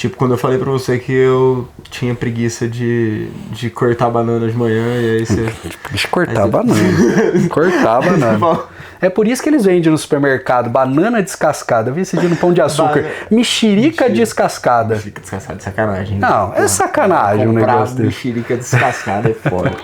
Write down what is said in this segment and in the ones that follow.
Tipo, quando eu falei pra você que eu tinha preguiça de cortar banana de manhã, e aí você... Deixa eu cortar banana. Cortar banana. É por isso que eles vendem no supermercado banana descascada. Eu vi esse dia no Pão de Açúcar. Mexerica descascada. Mexerica descascada é sacanagem. Não, é sacanagem o negócio desse. Mexerica descascada é foda.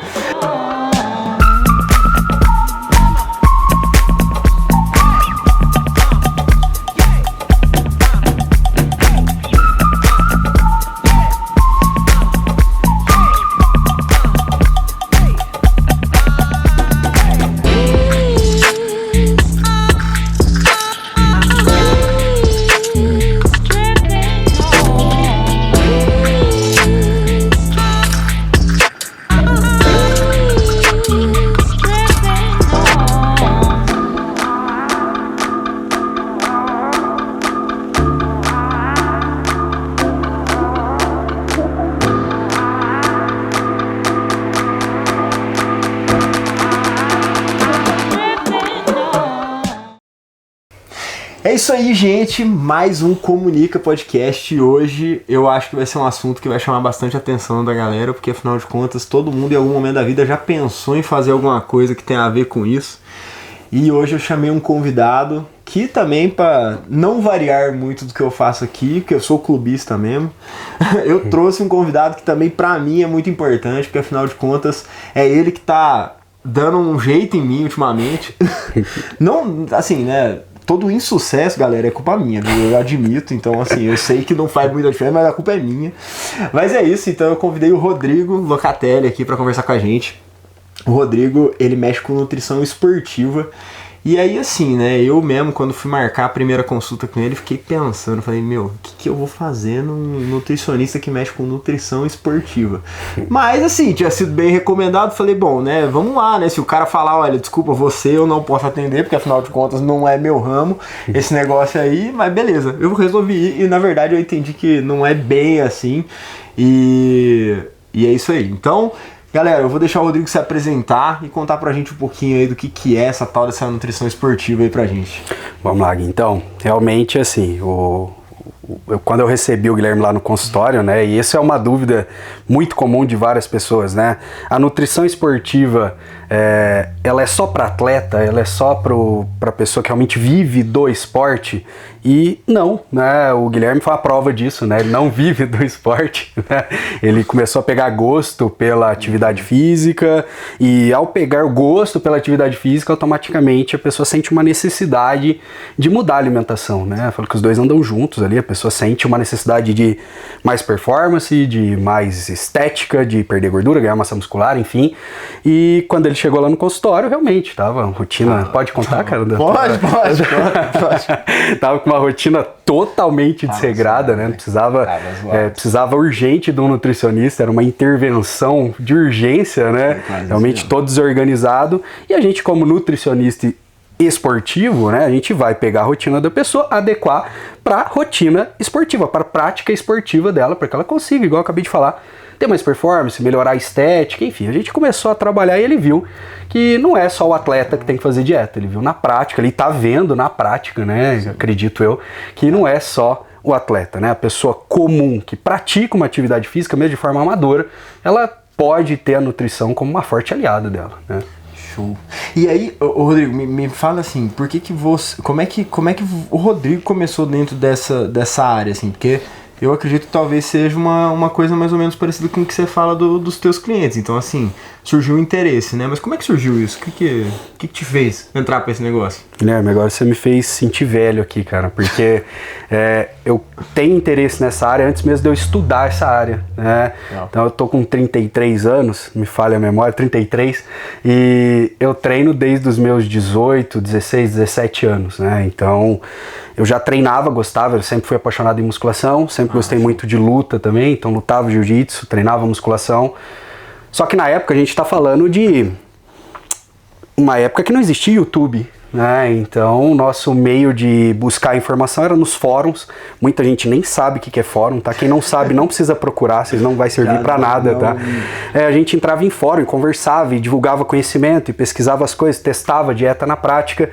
É isso aí, gente, mais um Comunica Podcast e hoje eu acho que vai ser um assunto que vai chamar bastante a atenção da galera, porque afinal de contas todo mundo em algum momento da vida já pensou em fazer alguma coisa que tenha a ver com isso. E hoje eu chamei um convidado que também, para não variar muito do que eu faço aqui, porque eu sou clubista mesmo, eu trouxe um convidado que também pra mim é muito importante, porque afinal de contas é ele que tá dando um jeito em mim ultimamente. Não, assim, né... Todo insucesso, galera, é culpa minha, viu? Eu admito, então assim, eu sei que não faz muita diferença, mas a culpa é minha. Mas é isso, então eu convidei o Rodrigo Locatelli aqui pra conversar com a gente. O Rodrigo, ele mexe com nutrição esportiva. E aí assim, né, eu mesmo quando fui marcar a primeira consulta com ele, fiquei pensando, falei, meu, o que eu vou fazer num nutricionista que mexe com nutrição esportiva? Mas assim, tinha sido bem recomendado, falei, bom, né, vamos lá, né, se o cara falar, olha, desculpa, você eu não posso atender, porque afinal de contas não é meu ramo, esse negócio aí, mas beleza, eu resolvi ir, e na verdade eu entendi que não é bem assim, e é isso aí. Então... Galera, eu vou deixar o Rodrigo se apresentar e contar pra gente um pouquinho aí do que é essa tal dessa nutrição esportiva aí pra gente. Vamos lá, Gui. Então, realmente assim, quando eu recebi o Guilherme lá no consultório, né, e isso é uma dúvida muito comum de várias pessoas, né, a nutrição esportiva, ela é só para atleta, ela é só para pessoa que realmente vive do esporte? E não, né, o Guilherme foi a prova disso, né, ele não vive do esporte, né, ele começou a pegar gosto pela atividade física e ao pegar gosto pela atividade física, automaticamente a pessoa sente uma necessidade de mudar a alimentação, né, falou que os dois andam juntos ali, a pessoa sente uma necessidade de mais performance, de mais estética, de perder gordura, ganhar massa muscular, enfim, e quando ele chegou lá no consultório, realmente, tava rotina, pode contar, cara? Pode. Tava com uma rotina totalmente desregrada, né? Precisava urgente de um nutricionista, era uma intervenção de urgência, né? Realmente todo desorganizado. E a gente, como nutricionista esportivo, né? A gente vai pegar a rotina da pessoa, adequar para a rotina esportiva, para a prática esportiva dela, para que ela consiga, igual eu acabei de falar, ter mais performance, melhorar a estética, enfim. A gente começou a trabalhar e ele viu que não é só o atleta que tem que fazer dieta, ele viu na prática, ele tá vendo na prática, né, acredito eu, que não é só o atleta, né, a pessoa comum que pratica uma atividade física, mesmo de forma amadora, ela pode ter a nutrição como uma forte aliada dela, né. Show. E aí, Rodrigo, me fala assim, por que você, como é que o Rodrigo começou dentro dessa área, assim, porque eu acredito que talvez seja uma coisa mais ou menos parecida com o que você fala dos teus clientes. Então, assim, surgiu o interesse, né? Mas como é que surgiu isso? O que te fez entrar pra esse negócio? Guilherme, agora você me fez sentir velho aqui, cara, porque eu tenho interesse nessa área antes mesmo de eu estudar essa área, né? Então eu tô com 33 anos, me falha a memória, 33, e eu treino desde os meus 18, 16, 17 anos, né? Então eu já treinava, gostava, eu sempre fui apaixonado em musculação, sempre gostei muito de luta também, então lutava jiu-jitsu, treinava musculação. Só que na época a gente tá falando de uma época que não existia YouTube, né? Então o nosso meio de buscar informação era nos fóruns. Muita gente nem sabe o que é fórum, tá? Quem não sabe não precisa procurar, vocês não vai servir para nada, tá? A gente entrava em fórum, conversava e divulgava conhecimento e pesquisava as coisas, testava dieta na prática.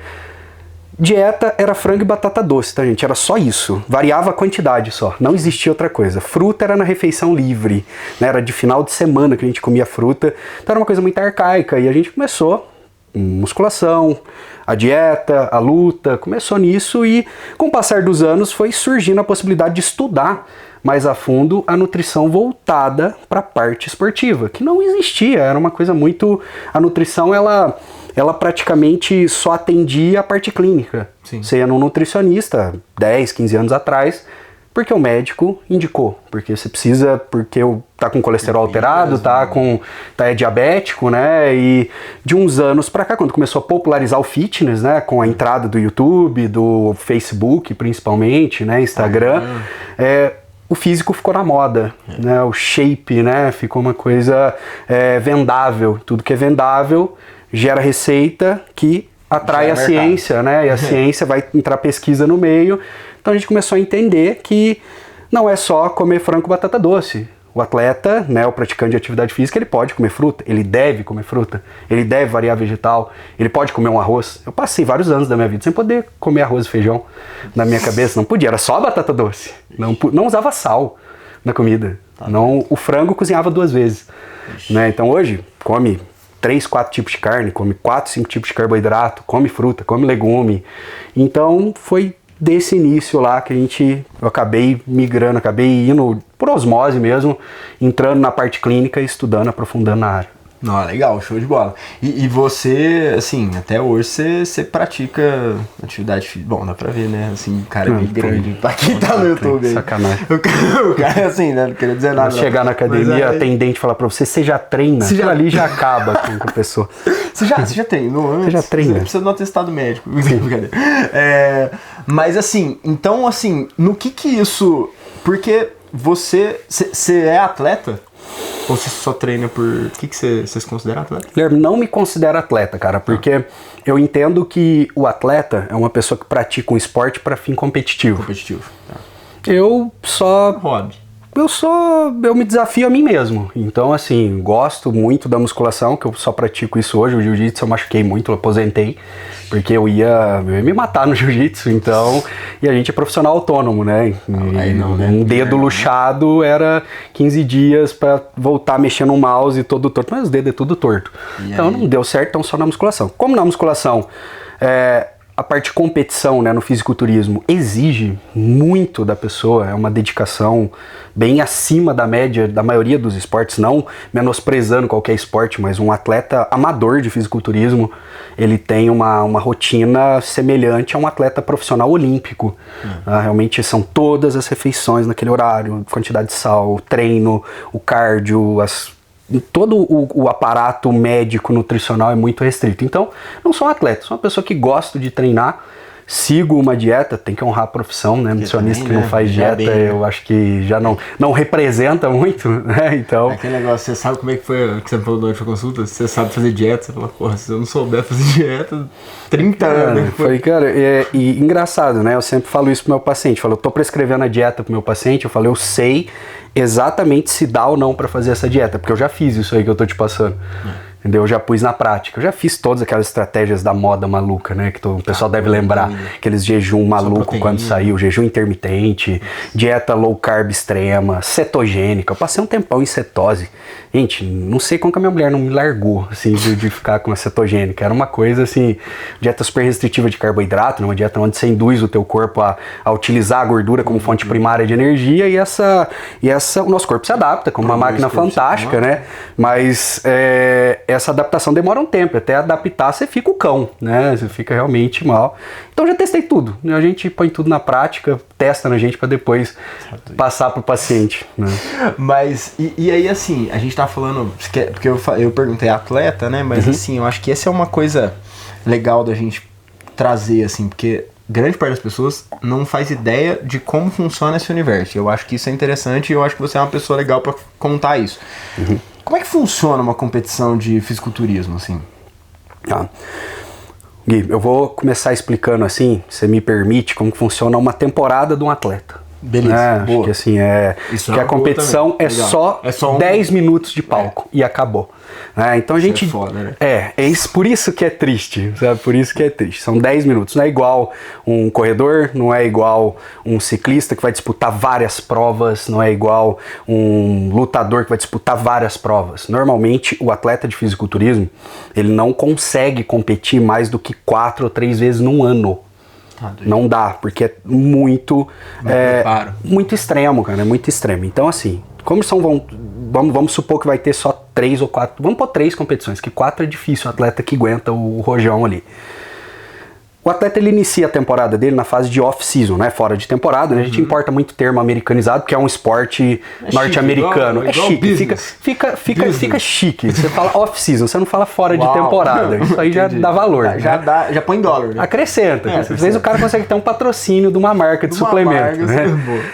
Dieta era frango e batata doce, tá, gente? Era só isso. Variava a quantidade só. Não existia outra coisa. Fruta era na refeição livre, né? Era de final de semana que a gente comia fruta. Então era uma coisa muito arcaica. E a gente começou musculação, a dieta, a luta, começou nisso e com o passar dos anos foi surgindo a possibilidade de estudar mais a fundo a nutrição voltada para a parte esportiva, que não existia, era uma coisa muito... A nutrição, ela praticamente só atendia a parte clínica. Sim. Você ia num nutricionista 10, 15 anos atrás, porque o médico indicou, porque você precisa, porque tá com colesterol alterado, tá é diabético, né? E de uns anos pra cá, quando começou a popularizar o fitness, né, com a entrada do YouTube, do Facebook principalmente, né, Instagram, o físico ficou na moda, né? O shape, né, ficou uma coisa vendável. Tudo que é vendável gera receita que atrai a ciência, né? E a ciência vai entrar pesquisa no meio. Então a gente começou a entender que não é só comer frango com batata doce. O atleta, né, o praticante de atividade física, ele pode comer fruta, ele deve comer fruta, ele deve variar vegetal, ele pode comer um arroz. Eu passei vários anos da minha vida sem poder comer arroz e feijão na minha cabeça, não podia, era só batata doce. Não usava sal na comida. Não, o frango cozinhava 2 vezes. Né? Então hoje, come 3, 4 tipos de carne, come 4, 5 tipos de carboidrato, come fruta, come legume. Então foi desse início lá que eu acabei migrando, acabei indo por osmose mesmo, entrando na parte clínica e estudando, aprofundando na área. Não, legal, show de bola. E você, assim, até hoje você pratica atividade física. Bom, dá pra ver, né? Assim, cara bem grande. Pra quem tá no YouTube aí. Sacanagem. O cara é assim, né? Não queria dizer nada. Chegar na academia, atendente falar pra você já treina. Você ali já acaba com a pessoa. Você já treinou antes? Você já treina. Você precisa de um atestado médico. Mas assim, então assim, no que isso... Porque você é atleta? Ou você só treina por... O que você se considera atleta? Guilherme, não me considero atleta, cara, porque eu entendo que o atleta é uma pessoa que pratica um esporte para fim competitivo. Tá. Eu só... Hobby. Eu me desafio a mim mesmo. Então, assim, gosto muito da musculação, que eu só pratico isso hoje. O jiu-jitsu eu machuquei muito, eu aposentei, porque eu ia me matar no jiu-jitsu, então... E a gente é profissional autônomo, né? Um dedo luxado era 15 dias pra voltar mexendo no mouse todo torto. Mas os dedos é tudo torto. Então não deu certo, então só na musculação. Como na musculação... A parte de competição, né, no fisiculturismo exige muito da pessoa, é uma dedicação bem acima da média da maioria dos esportes, não menosprezando qualquer esporte, mas um atleta amador de fisiculturismo, ele tem uma rotina semelhante a um atleta profissional olímpico. Realmente são todas as refeições naquele horário, quantidade de sal, o treino, o cardio, todo o aparato médico nutricional é muito restrito. Então, não sou um atleta, sou uma pessoa que gosta de treinar, sigo uma dieta, tem que honrar a profissão, né? Nutricionista que não faz dieta, eu acho que já não representa muito, né? Então... Aquele negócio, você sabe como é que foi, que você falou durante a consulta? Você sabe fazer dieta? Você fala, porra, se eu não souber fazer dieta, 30 anos. Foi, cara, e engraçado, né? Eu sempre falo isso pro meu paciente, eu tô prescrevendo a dieta pro meu paciente, eu falo, eu sei exatamente se dá ou não pra fazer essa dieta, porque eu já fiz isso aí que eu tô te passando. Entendeu? Eu já pus na prática. Eu já fiz todas aquelas estratégias da moda maluca, né? Que o pessoal deve lembrar. Aqueles jejum maluco quando saiu, jejum intermitente, dieta low carb extrema, cetogênica. Eu passei um tempão em cetose. Gente, não sei como que a minha mulher não me largou, assim, de ficar com a cetogênica. Era uma coisa, assim, dieta super restritiva de carboidrato, né? Uma dieta onde você induz o teu corpo a utilizar a gordura como fonte primária de energia e o nosso corpo se adapta como uma máquina fantástica, né? Mas essa adaptação demora um tempo, até adaptar você fica o cão, né? Você fica realmente mal. Então já testei tudo, né? A gente põe tudo na prática, testa na gente para depois passar pro paciente, né? Mas, e aí assim, a gente tá falando, porque eu perguntei atleta, né? Mas assim, eu acho que essa é uma coisa legal da gente trazer, assim, porque grande parte das pessoas não faz ideia de como funciona esse universo. Eu acho que isso é interessante e eu acho que você é uma pessoa legal para contar isso. Como é que funciona uma competição de fisiculturismo, assim? Gui, eu vou começar explicando assim, se você me permite, como que funciona uma temporada de um atleta. Beleza, Acho que assim, que a competição é só 10 minutos de palco e acabou. Então a gente... é foda, né? Por isso que é triste, sabe? Por isso que é triste. São 10 minutos. Não é igual um corredor, não é igual um ciclista que vai disputar várias provas, não é igual um lutador que vai disputar várias provas. Normalmente, o atleta de fisiculturismo, ele não consegue competir mais do que 4 ou 3 vezes num ano. Não dá, porque é muito extremo, cara, é muito extremo. Então, assim, vamos supor que vai ter só 3 ou 4, vamos pôr 3 competições, que 4 é difícil, o atleta que aguenta o rojão ali. O atleta, ele inicia a temporada dele na fase de off-season, né? Fora de temporada, né? A gente importa muito termo americanizado, porque é um esporte norte-americano. É chique, fica chique. Você fala off-season, você não fala fora de temporada. Isso aí já dá valor. Já põe em dólar, né? Acrescenta. Às vezes o cara consegue ter um patrocínio de uma marca de suplemento. Né?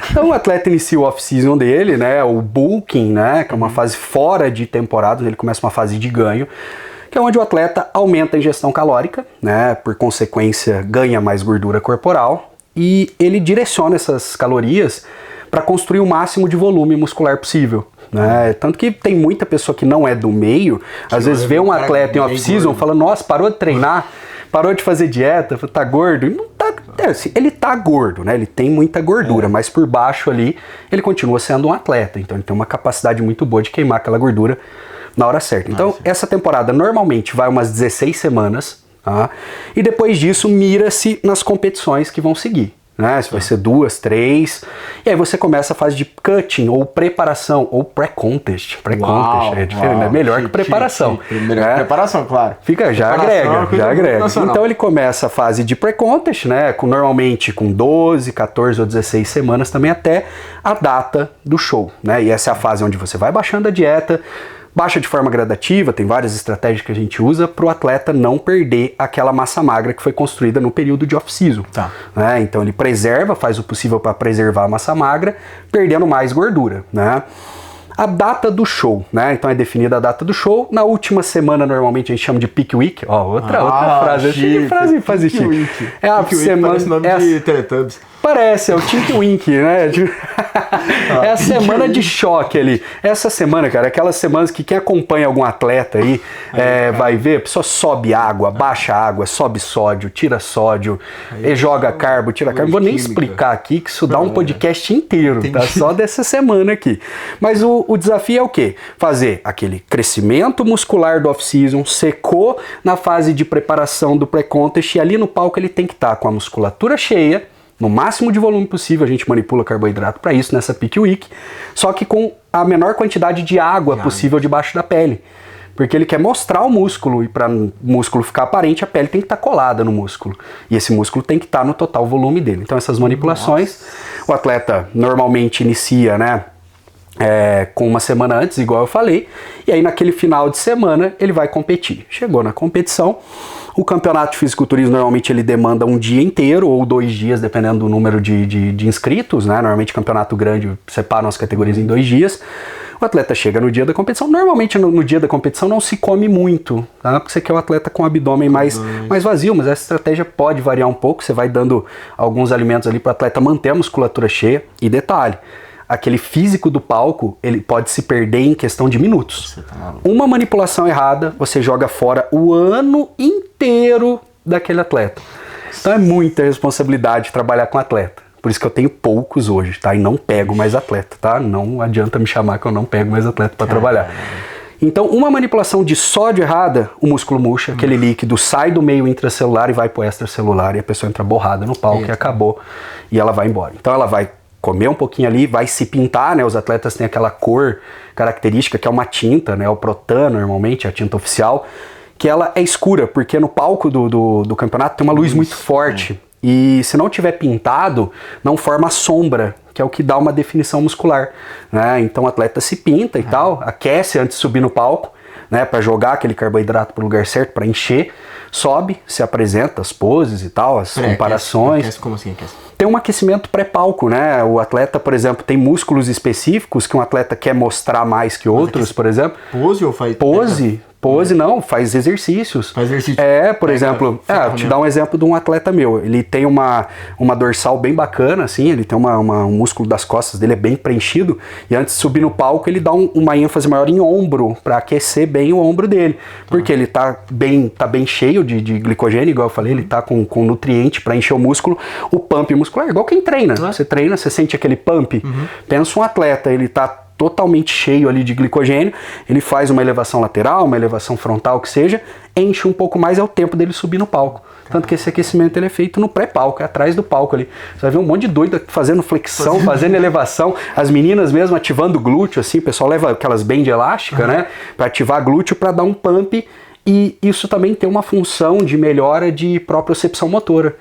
Então o atleta inicia o off-season dele, né? O bulking, né? Que é uma fase fora de temporada, ele começa uma fase de ganho, que é onde o atleta aumenta a ingestão calórica, né, por consequência ganha mais gordura corporal, e ele direciona essas calorias para construir o máximo de volume muscular possível. Né? Tanto que tem muita pessoa que não é do meio, às vezes vê um atleta em off-season, fala, nossa, parou de treinar, parou de fazer dieta, tá gordo, e não tá, ele tá gordo, né? Ele tem muita gordura, mas por baixo ali ele continua sendo um atleta, então ele tem uma capacidade muito boa de queimar aquela gordura na hora certa. Então, essa temporada normalmente vai umas 16 semanas, tá? E depois disso mira-se nas competições que vão seguir. Né? Se vai ser 2, 3, e aí você começa a fase de cutting, ou preparação, ou pré-contest. Pré-contest é diferente, é melhor que preparação. Melhor que preparação, claro. Já agrega. Então ele começa a fase de pré-contest, né? Normalmente com 12, 14 ou 16 semanas também até a data do show. Né? E essa é a fase onde você vai baixando a dieta, baixa de forma gradativa, tem várias estratégias que a gente usa para o atleta não perder aquela massa magra que foi construída no período de off-season. Tá. Né? Então ele faz o possível para preservar a massa magra, perdendo mais gordura. Né? A data do show, né? Então é definida a data do show. Na última semana, normalmente, a gente chama de peak week. Ó, outra frase. Chique. Frase chique. É a semana... Parece nome de Teletubbies. Parece, é o Tink Wink, né? É a semana de choque ali. Essa semana, cara, aquelas semanas que quem acompanha algum atleta aí vai ver, a pessoa sobe água, baixa água, sobe sódio, tira sódio, joga carbo, tira carbo. Não vou nem explicar aqui, que isso dá um podcast inteiro, tá? Só dessa semana aqui. Mas o desafio é o quê? Fazer aquele crescimento muscular do off-season, secou na fase de preparação do pré-contest, e ali no palco ele tem que estar com a musculatura cheia, no máximo de volume possível. A gente manipula carboidrato para isso nessa peak week, só que com a menor quantidade de água possível debaixo da pele, porque ele quer mostrar o músculo, e para o músculo ficar aparente, a pele tem que estar colada no músculo, e esse músculo tem que estar no total volume dele. Então essas manipulações, o atleta normalmente inicia, né, com uma semana antes, igual eu falei, e aí naquele final de semana ele vai competir. Chegou na competição, o campeonato de fisiculturismo normalmente ele demanda um dia inteiro ou 2 dias, dependendo do número de inscritos, né? Normalmente campeonato grande separam as categorias em 2 dias. O atleta chega no dia da competição, normalmente no dia da competição não se come muito, tá? Porque você quer o atleta com o abdômen mais vazio, mas essa estratégia pode variar um pouco, você vai dando alguns alimentos ali para o atleta manter a musculatura cheia. E detalhe, aquele físico do palco, ele pode se perder em questão de minutos. Uma manipulação errada, você joga fora o ano inteiro daquele atleta. Então é muita responsabilidade trabalhar com atleta. Por isso que eu tenho poucos hoje, tá? E não pego mais atleta, tá? Não adianta me chamar que eu não pego mais atleta para trabalhar. Então, uma manipulação de sódio errada, o músculo murcha, aquele líquido sai do meio intracelular e vai pro extracelular, e a pessoa entra borrada no palco e acabou, e ela vai embora. Então ela vai comer um pouquinho ali, vai se pintar, né? Os atletas têm aquela cor característica que é uma tinta, né? O Protan, normalmente, a tinta oficial, que ela é escura, porque no palco do campeonato tem uma luz muito forte. E se não tiver pintado, não forma sombra, que é o que dá uma definição muscular, né? Então o atleta se pinta e tal, aquece antes de subir no palco, né? Para jogar aquele carboidrato pro lugar certo, para encher, sobe, se apresenta as poses e tal, as comparações. Aquece, como assim aquece? tem um aquecimento pré-palco, né? O atleta, por exemplo, tem músculos específicos que um atleta quer mostrar mais que outros, por exemplo. Pose ou faz... Pose não, faz exercícios. Faz exercício. Por exemplo, vou te dar um exemplo de um atleta meu. Ele tem uma dorsal bem bacana, assim, ele tem um músculo das costas dele é bem preenchido, e antes de subir no palco ele dá uma ênfase maior em ombro, para aquecer bem o ombro dele. Porque ele tá bem cheio de glicogênio, igual eu falei, ele tá com nutriente para encher o músculo, o pump muscular, igual quem treina. Você treina, você sente aquele pump. Pensa um atleta, ele tá totalmente cheio ali de glicogênio, ele faz uma elevação lateral, uma elevação frontal, que seja, enche um pouco mais, é o tempo dele subir no palco. Tanto que esse aquecimento ele é feito no pré-palco, é atrás do palco ali. Você vai ver um monte de doido fazendo flexão, fazendo elevação, as meninas mesmo ativando o glúteo, assim, o pessoal leva aquelas bem de elástica, né, para ativar glúteo, para dar um pump, e isso também tem uma função de melhora de propriocepção motora.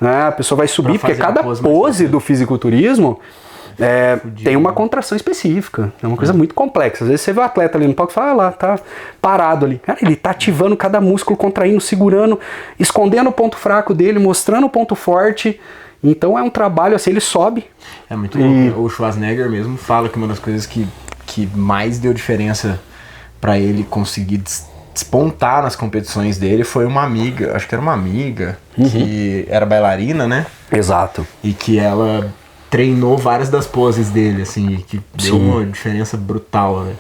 Né? A pessoa vai subir, porque cada pose do fisiculturismo tem uma contração específica, é uma coisa muito complexa. Às vezes você vê o atleta ali no palco e fala, lá, tá parado ali. Cara, ele tá ativando cada músculo, contraindo, segurando, escondendo o ponto fraco dele, mostrando o ponto forte. Então é um trabalho assim, ele sobe. É muito louco. O Schwarzenegger mesmo fala que uma das coisas que mais deu diferença para ele conseguir despontar nas competições dele foi uma amiga, acho que era uma amiga, que era bailarina, né? Exato. E que ela treinou várias das poses dele, assim, que deu uma diferença brutal, né?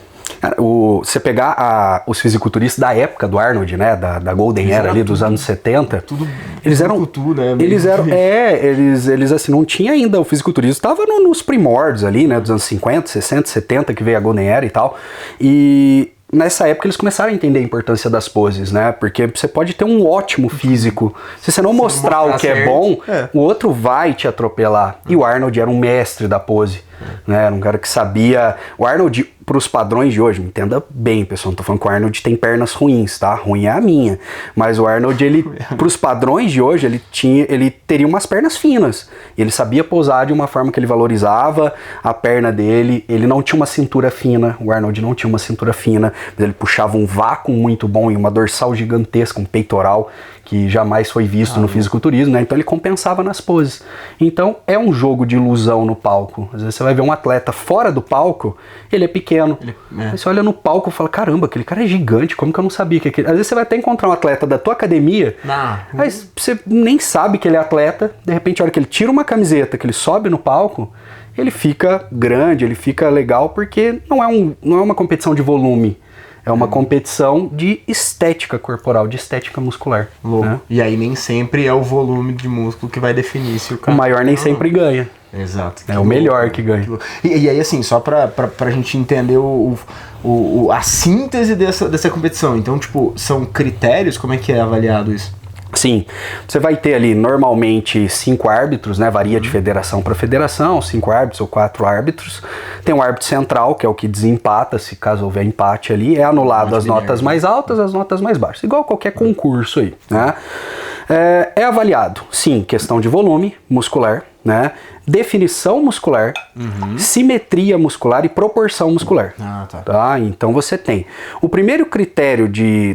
Você pegar os fisiculturistas da época do Arnold, né, da Golden Era ali, dos anos 70, eles eram eles assim, não tinha ainda o fisiculturismo, estava nos primórdios ali, né, dos anos 50, 60, 70, que veio a Golden Era e tal, e nessa época eles começaram a entender a importância das poses, né? Porque você pode ter um ótimo físico. Se você não mostrar o que é bom, o outro vai te atropelar. E o Arnold era um mestre da pose. Né? Era um cara que sabia... O Arnold, para os padrões de hoje, me entenda bem, pessoal, não tô falando que o Arnold tem pernas ruins, tá? Ruim é a minha. Mas o Arnold, ele, para os padrões de hoje, ele teria umas pernas finas. E ele sabia posar de uma forma que ele valorizava a perna dele. Ele não tinha uma cintura fina. O Arnold não tinha uma cintura fina. Mas ele puxava um vácuo muito bom e uma dorsal gigantesca, um peitoral que jamais foi visto no fisiculturismo, né? Então ele compensava nas poses. Então é um jogo de ilusão no palco. Às vezes você vai ver um atleta fora do palco, ele é pequeno. Aí você olha no palco e fala, caramba, aquele cara é gigante, como que eu não sabia que aquele... Às vezes você vai até encontrar um atleta da tua academia, aí você nem sabe que ele é atleta, de repente a hora que ele tira uma camiseta, que ele sobe no palco, ele fica grande, ele fica legal, porque não é uma competição de volume. É uma competição de estética corporal, de estética muscular. Né? E aí nem sempre é o volume de músculo que vai definir se o cara... O maior nem sempre ganha. Exato. É o melhor que ganha. E aí assim, só pra gente entender a síntese dessa competição. Então, tipo, são critérios? Como é que é avaliado isso? Sim, você vai ter ali normalmente 5 árbitros, né? Varia de federação para federação, 5 árbitros ou 4 árbitros. Tem um árbitro central, que é o que desempata, se caso houver empate ali, é anulado as notas mais altas, as notas mais baixas, igual qualquer concurso aí, né? É avaliado, sim, questão de volume muscular, né? Definição muscular, simetria muscular e proporção muscular. Tá? Então você tem o primeiro critério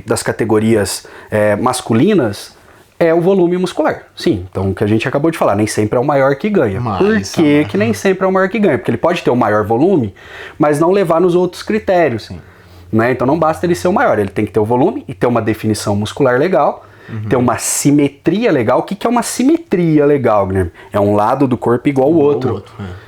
das categorias masculinas é o volume muscular. Sim, então o que a gente acabou de falar, nem sempre é o maior que ganha. Por que nem sempre é o maior que ganha? Porque ele pode ter o maior volume, mas não levar nos outros critérios. Né? Então não basta ele ser o maior, ele tem que ter o volume e ter uma definição muscular legal, ter uma simetria legal. O que é uma simetria legal, Guilherme? É um lado do corpo igual ao outro.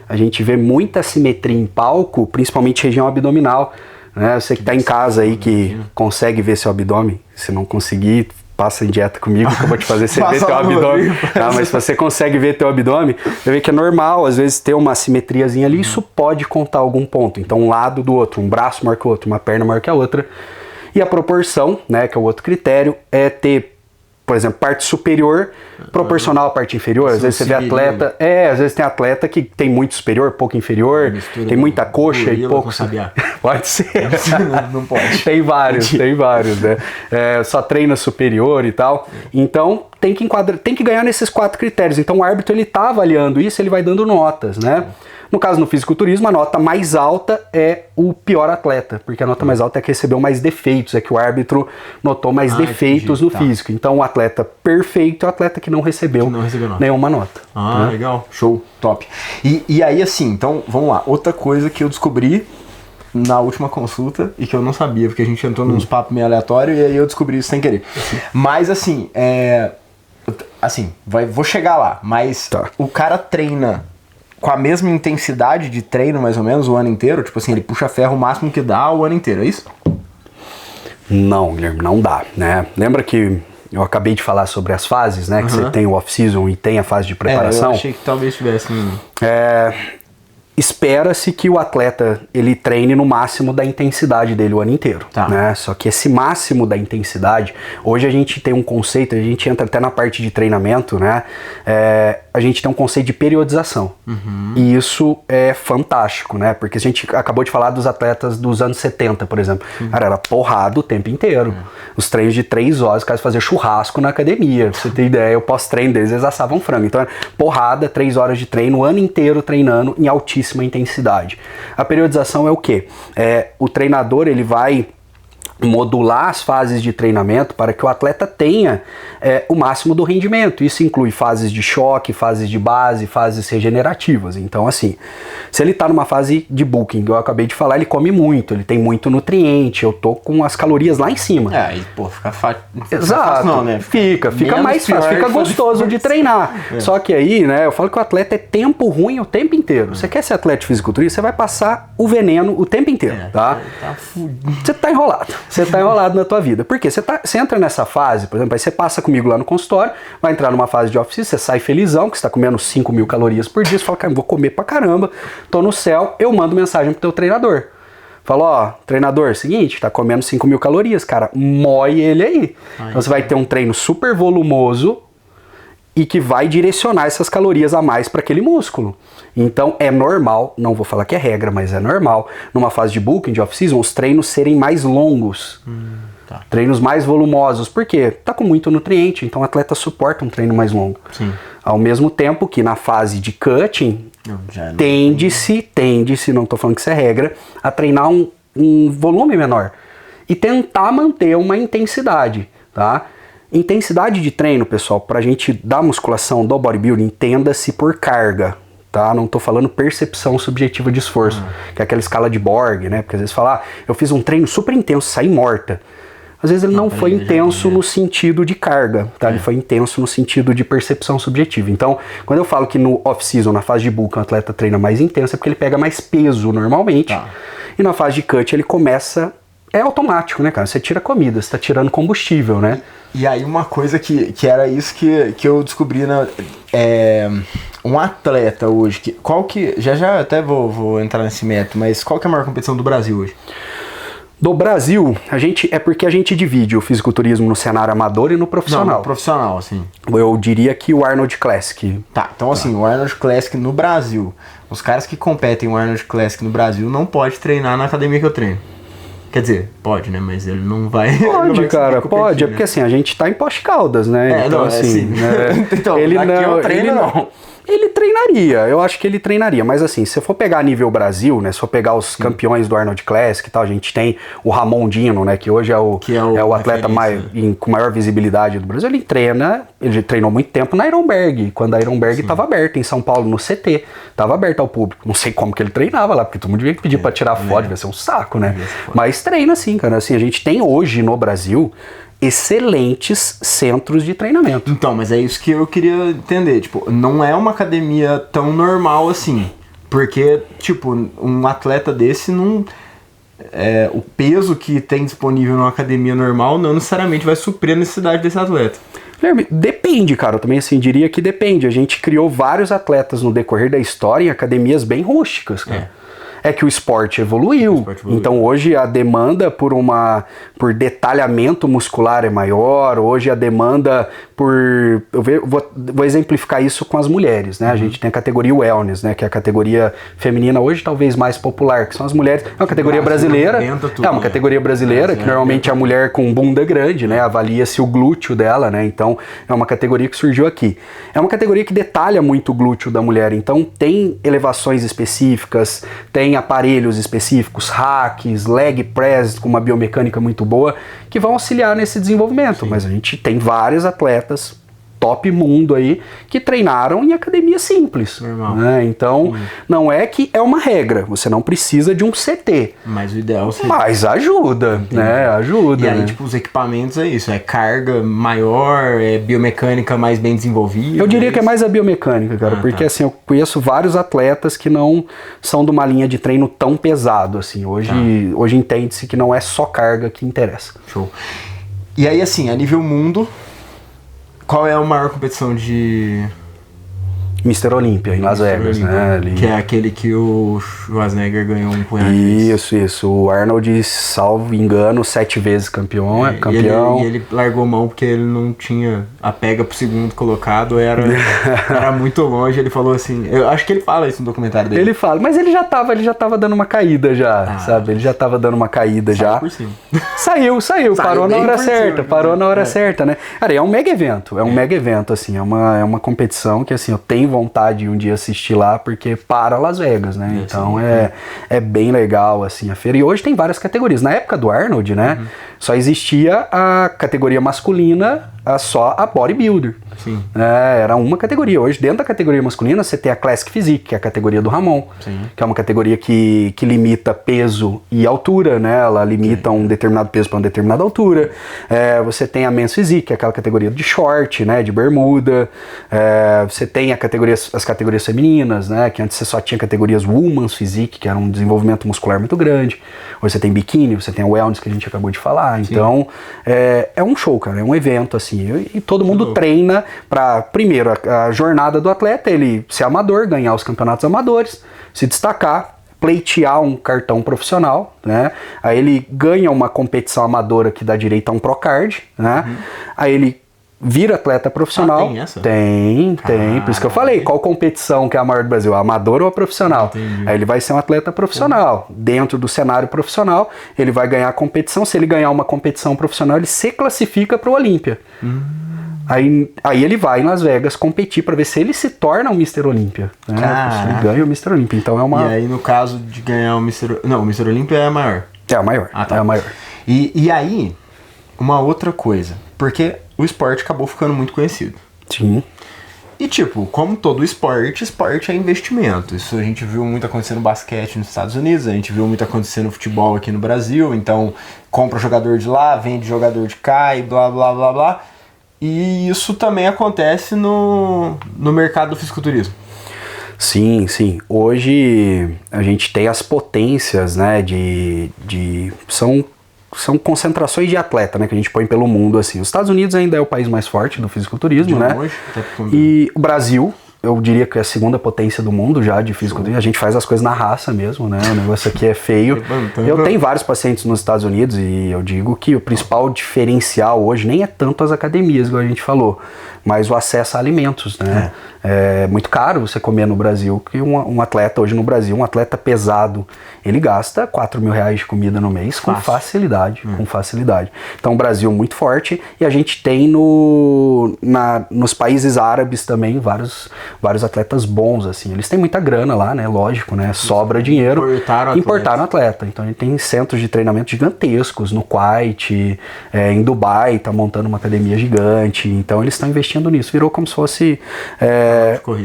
A gente vê muita simetria em palco, principalmente região abdominal. Né? Você que está em casa aí, que consegue ver seu abdômen, se não conseguir, passa em dieta comigo que eu vou te fazer você ver teu abdômen. Mas se você consegue ver teu abdômen, você vê que é normal, às vezes, ter uma simetriazinha ali, isso pode contar algum ponto. Então, um lado do outro, um braço maior que o outro, uma perna maior que a outra. E a proporção, né, que é o outro critério, é ter, por exemplo, parte superior proporcional à parte inferior. Às vezes você vê atleta... às vezes tem atleta que tem muito superior, pouco inferior, tem muita coxa e pouco... Pode ser. Não pode. Tem vários, né? Só treina superior e tal. Então, tem que ganhar nesses 4 critérios. Então, o árbitro, ele tá avaliando isso, ele vai dando notas, né? No caso, no fisiculturismo, a nota mais alta é o pior atleta, porque a nota mais alta é que recebeu mais defeitos, é que o árbitro notou mais defeitos no físico. Então, o atleta perfeito é o atleta que não recebeu nenhuma nota. Né? Legal. Show. Top. E aí, assim, então, vamos lá. Outra coisa que eu descobri na última consulta e que eu não sabia, porque a gente entrou nos papos meio aleatórios e aí eu descobri isso sem querer. Mas, assim, vou chegar lá, mas o cara treina com a mesma intensidade de treino, mais ou menos, o ano inteiro? Tipo assim, ele puxa ferro o máximo que dá o ano inteiro, é isso? Não, Guilherme, não dá, né? Lembra que eu acabei de falar sobre as fases, né? Que você tem o off-season e tem a fase de preparação. Eu achei que talvez tivesse... Espera-se que o atleta ele treine no máximo da intensidade dele o ano inteiro, né? Só que esse máximo da intensidade, hoje a gente tem um conceito, a gente entra até na parte de treinamento, né? A gente tem um conceito de periodização. E isso é fantástico, né? Porque a gente acabou de falar dos atletas dos anos 70, por exemplo. Cara, era porrada o tempo inteiro. Os treinos de 3 horas, os caras faziam churrasco na academia. Pra você ter ideia, o pós-treino deles, eles assavam frango. Então era porrada, 3 horas de treino, o ano inteiro treinando em altíssima intensidade. A periodização é o quê? O treinador, ele vai modular as fases de treinamento para que o atleta tenha o máximo do rendimento. Isso inclui fases de choque, fases de base, fases regenerativas. Então, assim, se ele está numa fase de bulking, eu acabei de falar, ele come muito, ele tem muito nutriente, eu tô com as calorias lá em cima. Aí, pô, fica fácil. Exato. Não, né? Fica mais fácil, fica gostoso de treinar. Só que aí, né, eu falo que o atleta é tempo ruim o tempo inteiro. Você quer ser atleta de fisiculturismo, você vai passar o veneno o tempo inteiro, tá? Você tá enrolado. Você tá enrolado na tua vida. Por quê? Você entra nessa fase, por exemplo, aí você passa comigo lá no consultório, vai entrar numa fase de off-season, você sai felizão, que você tá comendo 5.000 calorias por dia, você fala, cara, vou comer pra caramba, tô no céu, eu mando mensagem pro teu treinador. Fala, ó, treinador, seguinte, tá comendo 5.000 calorias, cara, moe ele aí. Então você vai ter um treino super volumoso e que vai direcionar essas calorias a mais para aquele músculo. Então é normal, não vou falar que é regra, mas é normal, numa fase de bulking, de off-season, os treinos serem mais longos. Treinos mais volumosos. Por quê? Tá com muito nutriente, então o atleta suporta um treino mais longo. Sim. Ao mesmo tempo que na fase de cutting, tende-se, não tô falando que isso é regra, a treinar um volume menor. E tentar manter uma intensidade, tá? Intensidade de treino, pessoal, pra gente dar musculação do bodybuilding, entenda-se por carga, tá? Não tô falando percepção subjetiva de esforço, que é aquela escala de Borg, né? Porque às vezes fala, eu fiz um treino super intenso, saí morta. Às vezes ele não foi intenso no sentido de carga, tá? Ele foi intenso no sentido de percepção subjetiva. Então, quando eu falo que no off-season, na fase de bulk, o atleta treina mais intenso, é porque ele pega mais peso normalmente. E na fase de cut ele começa... É automático, né, cara? Você tira comida, você tá tirando combustível, né? E aí uma coisa que era isso que eu descobri, um atleta hoje, já até vou entrar nesse método, mas qual que é a maior competição do Brasil hoje? Do Brasil, é porque a gente divide o fisiculturismo no cenário amador e no profissional. Não, no profissional, assim. Eu diria que o Arnold Classic. Tá, então assim, o Arnold Classic no Brasil, os caras que competem o Arnold Classic no Brasil não pode treinar na academia que eu treino. Quer dizer, pode, né? Mas ele não vai... Pode, cara, pode. É porque assim, a gente tá em Poste Caldas, né? Então, assim... Né? Então, ele eu treino, não. Ele treinaria, eu acho que ele treinaria, mas assim, se eu for pegar nível Brasil, né, se for pegar os campeões do Arnold Classic e tal, a gente tem o Ramon Dino, né, que hoje é o atleta com maior visibilidade do Brasil, ele treinou muito tempo na Ironberg, quando a Ironberg estava aberta em São Paulo, no CT, estava aberta ao público, não sei como que ele treinava lá, porque todo mundo devia pedir para tirar foto, devia ser um saco, né, mas treina assim, cara, assim, a gente tem hoje no Brasil excelentes centros de treinamento. Então, mas é isso que eu queria entender, tipo, não é uma academia tão normal assim, porque, tipo, um atleta desse não... o peso que tem disponível numa academia normal não necessariamente vai suprir a necessidade desse atleta. Depende, cara, eu também assim diria que depende. A gente criou vários atletas no decorrer da história em academias bem rústicas, cara. é que o esporte evoluiu. Então hoje a demanda por detalhamento muscular é maior, hoje a demanda vou exemplificar isso com as mulheres, né? A gente tem a categoria wellness, né? Que é a categoria feminina hoje talvez mais popular, que são as mulheres. É uma categoria brasileira, categoria brasileira, que normalmente é a mulher com bunda grande, né? Avalia-se o glúteo dela, né? Então é uma categoria que surgiu aqui. É uma categoria que detalha muito o glúteo da mulher, então tem elevações específicas, tem aparelhos específicos, hacks, leg press com uma biomecânica muito boa, que vão auxiliar nesse desenvolvimento. Sim. Mas a gente tem vários atletas top mundo aí que treinaram em academia simples, né? Então não é que é uma regra, você não precisa de um CT, mas o ideal seria... mas ajuda, né? Ajuda. E aí, né? tipo, os equipamentos é isso, é carga maior, é biomecânica mais bem desenvolvida. Eu diria que é mais a biomecânica, cara, porque assim, eu conheço vários atletas que não são de uma linha de treino tão pesado, assim, hoje entende-se que não é só carga que interessa. Show. E aí, assim, a nível mundo, qual é a maior competição de... Mr. Olímpia, em Las Vegas, né? Ali. Que é aquele que o Schwarzenegger ganhou um punhado de vezes. Isso. O Arnold, salvo engano, 7 vezes campeão. E ele largou mão porque ele não tinha a pega pro segundo colocado, era muito longe. Ele falou assim, eu acho que ele fala isso no documentário dele. Ele fala, mas ele já tava dando uma caída já, sabe? Ele já tava dando uma caída já. Por cima. Saiu, parou na hora certa, certa, né? Cara, é um mega evento, assim, é uma competição que, assim, eu tenho vontade de um dia assistir lá, porque para Las Vegas, né? Então é bem legal, assim, a feira. E hoje tem várias categorias. Na época do Arnold, né? Só existia a categoria masculina, só a bodybuilder. Sim. Era uma categoria. Hoje, dentro da categoria masculina, você tem a Classic Physique, que é a categoria do Ramon. Sim. Que é uma categoria que limita peso e altura, né? Ela limita um determinado peso para uma determinada altura. Você tem a Men's Physique, que é aquela categoria de short, né? De bermuda. Você tem as categorias femininas, né? Que antes você só tinha categorias Women's Physique, que era um desenvolvimento muscular muito grande. Hoje você tem biquíni, você tem a wellness, que a gente acabou de falar. Então, é um show, cara. É um evento, assim. E todo mundo treina para, primeiro, a jornada do atleta, ele ser amador, ganhar os campeonatos amadores, se destacar, pleitear um cartão profissional, né? Aí ele ganha uma competição amadora que dá direito a um Procard, né? Aí ele vira atleta profissional. Tem essa? Tem. Por isso que eu falei, qual competição que é a maior do Brasil? A amadora ou a profissional? Entendi. Aí ele vai ser um atleta profissional. Dentro do cenário profissional, ele vai ganhar a competição. Se ele ganhar uma competição profissional, ele se classifica para o Olímpia. Aí ele vai em Las Vegas competir para ver se ele se torna um Mr. Olímpia. Né? Se ele ganha o Mr. Olímpia. Então é uma... E aí, no caso de ganhar o Mr. Não, o Mr. Olímpia é a maior. É a maior. É a maior. E aí, uma outra coisa. Porque o esporte acabou ficando muito conhecido. Sim. E tipo, como todo esporte é investimento. Isso a gente viu muito acontecer no basquete nos Estados Unidos, a gente viu muito acontecer no futebol aqui no Brasil. Então, compra jogador de lá, vende jogador de cá e blá, blá, blá, blá. E isso também acontece no mercado do fisiculturismo. Sim. Hoje a gente tem as potências, né, são concentrações de atleta, né, que a gente põe pelo mundo, assim. Os Estados Unidos ainda é o país mais forte do fisiculturismo, né? Hoje, e o Brasil, eu diria que é a segunda potência do mundo já de fisiculturismo. A gente faz as coisas na raça mesmo, né? O negócio aqui é feio. Eu tenho vários pacientes nos Estados Unidos e eu digo que o principal diferencial hoje nem é tanto as academias, igual a gente falou, mas o acesso a alimentos, né? É muito caro você comer no Brasil, que um atleta hoje no Brasil, um atleta pesado, ele gasta R$4.000 de comida no mês com facilidade, Então o Brasil é muito forte e a gente tem nos países árabes também vários atletas bons, assim. Eles têm muita grana lá, né? Lógico, né? Sobra dinheiro. Importaram atleta. Então a gente tem centros de treinamento gigantescos no Kuwait, em Dubai, tá montando uma academia gigante. Então eles estão investindo nisso. Virou como se fosse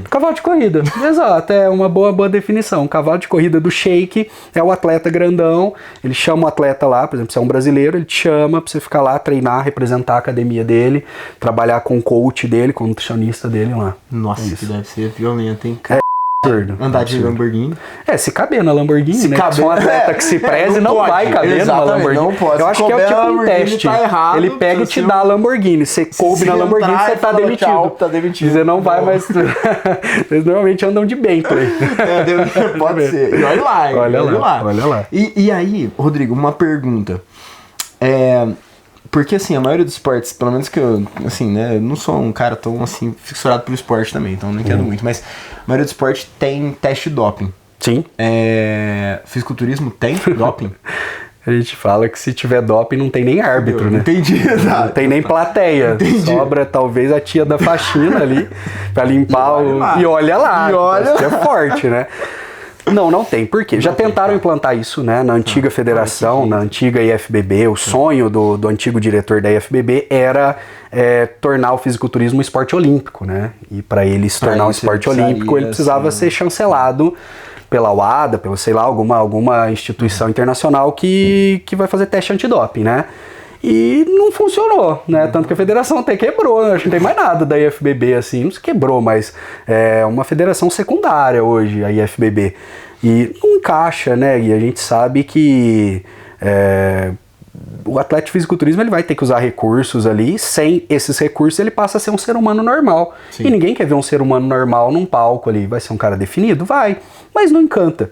cavalo de corrida. Exato, é uma boa definição. Um cavalo de corrida do Sheik é o atleta grandão. Ele chama o atleta lá, por exemplo, se é um brasileiro, ele te chama pra você ficar lá, treinar, representar a academia dele, trabalhar com o coach dele, com o nutricionista dele lá. Nossa, que deve ser violento, hein? Andar de Lamborghini. Se caber na Lamborghini, se né? Caber, se um atleta que se preze não pode. vai caber numa Lamborghini. Não pode. Eu acho que é o tipo um teste. Tá errado, ele pega e te dá a Lamborghini. Você coube na Lamborghini, você tá demitido. Tchau, tá demitido. Você não vai mais... Eles normalmente andam de Bentley. Pode ser. E olha lá. Olha lá. E aí, Rodrigo, uma pergunta. Porque, assim, a maioria dos esportes, pelo menos que eu, assim, né, eu não sou um cara tão, assim, fissurado pelo esporte também, então não entendo muito, mas a maioria dos esportes tem teste de doping. Sim. Fisiculturismo tem doping? A gente fala que se tiver doping não tem nem árbitro, né? Entendi, exato. Não tem nem plateia. Entendi. Sobra talvez a tia da faxina ali pra limpar E olha lá. E olha que é forte, né? Não tem. Por quê? Já tentaram implantar isso, né? Na antiga federação, na antiga IFBB. O sonho do antigo diretor da IFBB era tornar o fisiculturismo um esporte olímpico, né? E para ele se tornar um esporte olímpico, ele precisava ser chancelado pela UADA, pela, sei lá, alguma instituição internacional que vai fazer teste antidoping, né? E não funcionou, né? Tanto que a federação até quebrou, né? Acho que não tem mais nada da IFBB, assim, não se quebrou, mas é uma federação secundária hoje, a IFBB. E não encaixa, né? E a gente sabe que o atleta de fisiculturismo ele vai ter que usar recursos ali, sem esses recursos ele passa a ser um ser humano normal. Sim. E ninguém quer ver um ser humano normal num palco ali. Vai ser um cara definido? Vai, mas não encanta.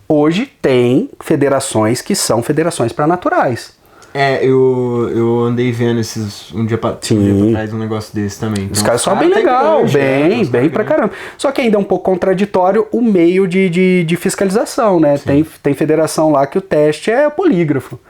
Hoje tem federações que são federações para naturais. Eu andei vendo um dia pra trás um negócio desse também. Então, os caras são bem legal, bem pra caramba. Só que ainda é um pouco contraditório o meio de fiscalização, né? Tem federação lá que o teste é polígrafo.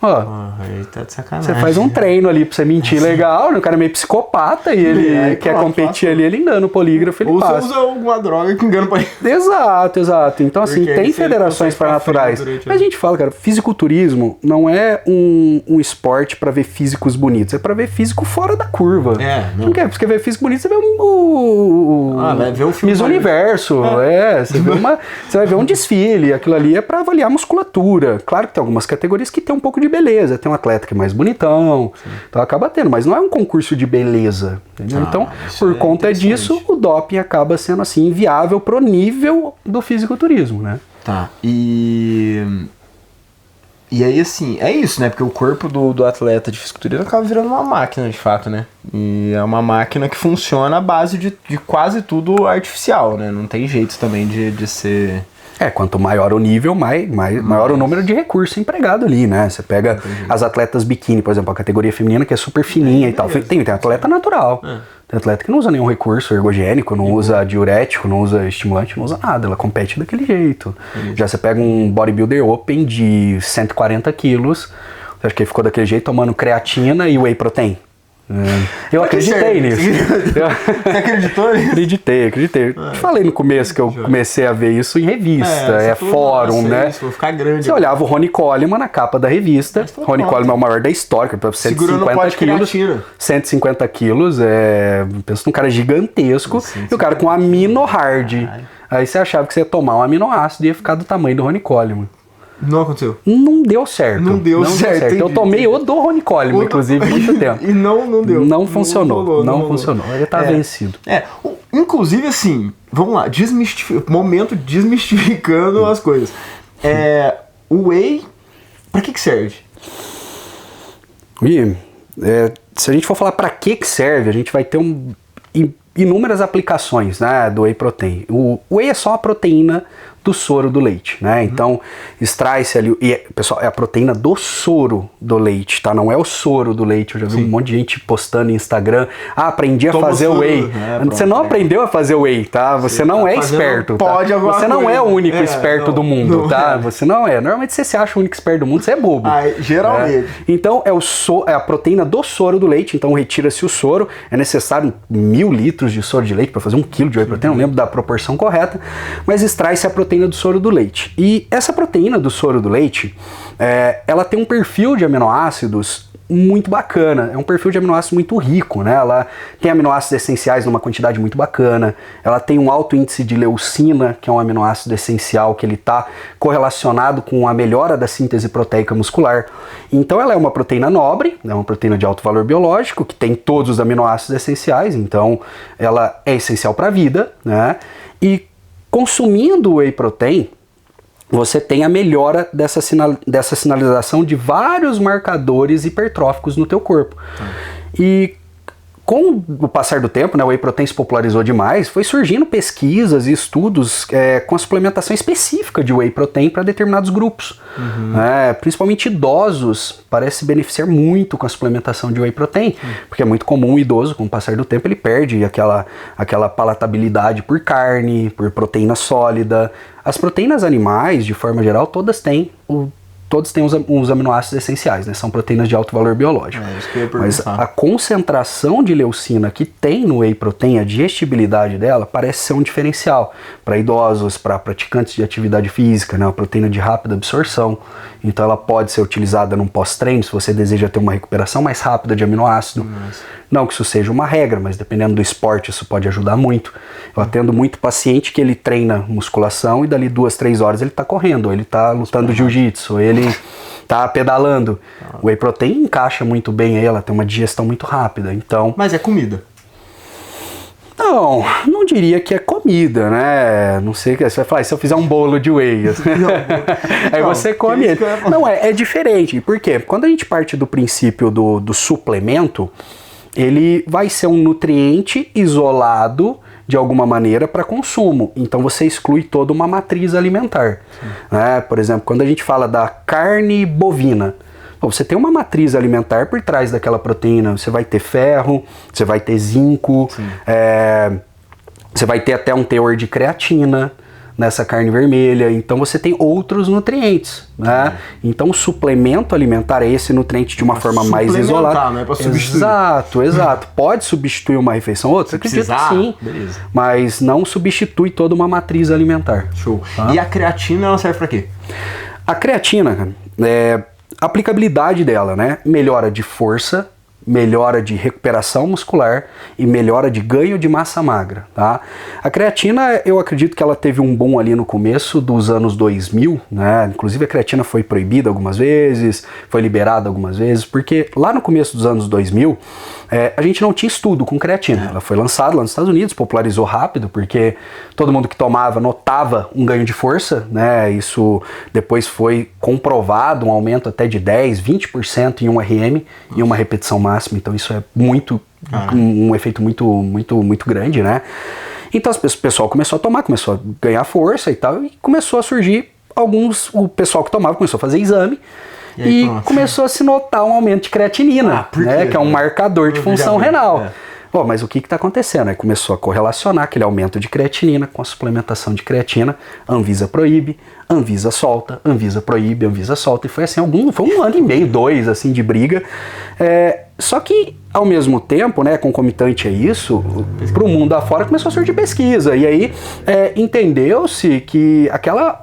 Aí tá de sacanagem. Você faz um treino ali pra você mentir legal, né? O cara é meio psicopata e ele quer competir ali, ele engana o polígrafo, ele passa. Ou você usa alguma droga que engana o polígrafo. Exato. Então, assim, tem federações para naturais. Mas a gente fala, cara, fisiculturismo não é um esporte pra ver físicos bonitos, é pra ver físico fora da curva. Não quer, porque ver físico bonito, você vê vai ver um filme Miss Universo, você vai ver um desfile, aquilo ali é pra avaliar a musculatura. Claro que tem algumas categorias que tem um pouco de beleza, tem um atleta que é mais bonitão, então acaba tendo, mas não é um concurso de beleza, entendeu? Então, por conta disso, o doping acaba sendo assim inviável pro nível do fisiculturismo, né? Tá, e aí assim, é isso, né? Porque o corpo do atleta de fisiculturismo acaba virando uma máquina, de fato, né? E é uma máquina que funciona à base de quase tudo artificial, né? Não tem jeito também de ser... Quanto maior o nível, maior o número de recurso empregado ali, né? Você pega as atletas biquíni, por exemplo, a categoria feminina que é super fininha e tal. Tem atleta natural. Tem atleta que não usa nenhum recurso ergogênico, não usa diurético, não usa estimulante, não usa nada. Ela compete daquele jeito. Já você pega um bodybuilder open de 140 quilos, você acha que ele ficou daquele jeito tomando creatina e whey protein? Eu acreditei nisso. Você acreditou nisso? Acreditei. Te falei no começo que eu comecei a ver isso em revista, fórum, né? Isso, vou ficar grande. Você olhava o Ronnie Coleman na capa da revista. Ronnie Coleman é o maior da história, para 150 quilos. 150 quilos, pensa num cara gigantesco. E o cara com amino hard. Aí você achava que você ia tomar um aminoácido e ia ficar do tamanho do Ronnie Coleman. Não aconteceu. Não deu certo. Não deu certo. Eu tomei o do Ronnie Coleman, inclusive, muito tempo. E não deu. Não funcionou. Não funcionou. Ele tá vencido. Inclusive, assim, vamos lá, momento desmistificando as coisas. O whey, pra que serve? Se a gente for falar pra que serve, a gente vai ter inúmeras aplicações, né, do whey protein. O whey é só a proteína do soro do leite, né? Então, extrai-se ali, pessoal, é a proteína do soro do leite, tá? Não é o soro do leite. Eu já vi um monte de gente postando no Instagram, aprendi a fazer whey. Você não aprendeu a fazer whey, tá? Você não é esperto, tá? Você não é o único esperto do mundo, tá? Você não é. Normalmente você se acha o único esperto do mundo, você é bobo. Geralmente. Então, é a proteína do soro do leite, então retira-se o soro, é necessário 1000 litros de soro de leite para fazer 1 kg de whey protein, não lembro da proporção correta, mas extrai-se a proteína do soro do leite. E essa proteína do soro do leite, ela tem um perfil de aminoácidos muito bacana, é um perfil de aminoácidos muito rico, né? Ela tem aminoácidos essenciais numa quantidade muito bacana, ela tem um alto índice de leucina, que é um aminoácido essencial, que ele está correlacionado com a melhora da síntese proteica muscular. Então ela é uma proteína nobre, é uma proteína de alto valor biológico, que tem todos os aminoácidos essenciais, então ela é essencial para a vida, né? E Consumindo o whey protein, você tem a melhora dessa sinalização de vários marcadores hipertróficos no teu corpo. E com o passar do tempo, né, o whey protein se popularizou demais, foi surgindo pesquisas e estudos com a suplementação específica de whey protein para determinados grupos. Principalmente idosos parece se beneficiar muito com a suplementação de whey protein, porque é muito comum o idoso, com o passar do tempo, ele perde aquela palatabilidade por carne, por proteína sólida. As proteínas animais, de forma geral, todos têm os aminoácidos essenciais, né? São proteínas de alto valor biológico. Isso que eu ia Mas perguntar. a concentração de leucina que tem no whey protein, a digestibilidade dela, parece ser um diferencial para idosos, para praticantes de atividade física, né? Uma proteína de rápida absorção. Então ela pode ser utilizada num pós-treino, se você deseja ter uma recuperação mais rápida de aminoácido. Não que isso seja uma regra, mas dependendo do esporte isso pode ajudar muito. Eu atendo muito paciente que ele treina musculação e dali 2-3 horas ele está correndo, ou ele está lutando jiu-jitsu, ou ele está pedalando. O whey protein encaixa muito bem aí, ela tem uma digestão muito rápida, então... Mas é comida. Não diria que é comida, né? Não sei o que você vai falar, se eu fizer um bolo de whey, aí você come ele. Não, é diferente. Por quê? Quando a gente parte do princípio do suplemento, ele vai ser um nutriente isolado de alguma maneira para consumo. Então você exclui toda uma matriz alimentar. Né? Por exemplo, quando a gente fala da carne bovina, você tem uma matriz alimentar por trás daquela proteína. Você vai ter ferro, você vai ter zinco, você vai ter até um teor de creatina nessa carne vermelha. Então você tem outros nutrientes, né? Então o suplemento alimentar é esse nutriente de uma forma mais isolada. Não é para substituir. Exato. Pode substituir uma refeição ou outra? Acredito que sim. Beleza. Mas não substitui toda uma matriz alimentar. Show. E a creatina, ela serve para quê? A creatina, cara, a aplicabilidade dela, né? Melhora de força, melhora de recuperação muscular e melhora de ganho de massa magra, tá? A creatina, eu acredito que ela teve um boom ali no começo dos anos 2000, né? Inclusive a creatina foi proibida algumas vezes, foi liberada algumas vezes, porque lá no começo dos anos 2000, a gente não tinha estudo com creatina. Ela foi lançada lá nos Estados Unidos, popularizou rápido, porque todo mundo que tomava notava um ganho de força, né? Isso depois foi comprovado, um aumento até de 10, 20% em um RM, em uma repetição máxima. Então isso é um efeito muito grande, né? Então o pessoal começou a tomar, começou a ganhar força e tal, e começou a surgir o pessoal que tomava começou a fazer exame, e começou a se notar um aumento de creatinina, né, que é um marcador de função renal. Bom, mas o que está acontecendo? Aí começou a correlacionar aquele aumento de creatinina com a suplementação de creatina. A Anvisa proíbe, a Anvisa solta, a Anvisa proíbe, a Anvisa solta. E foi assim, foi 1 ano e meio, 2, assim, de briga. Só que, ao mesmo tempo, né, concomitante a isso, para o mundo afora começou a surgir pesquisa. E aí entendeu-se que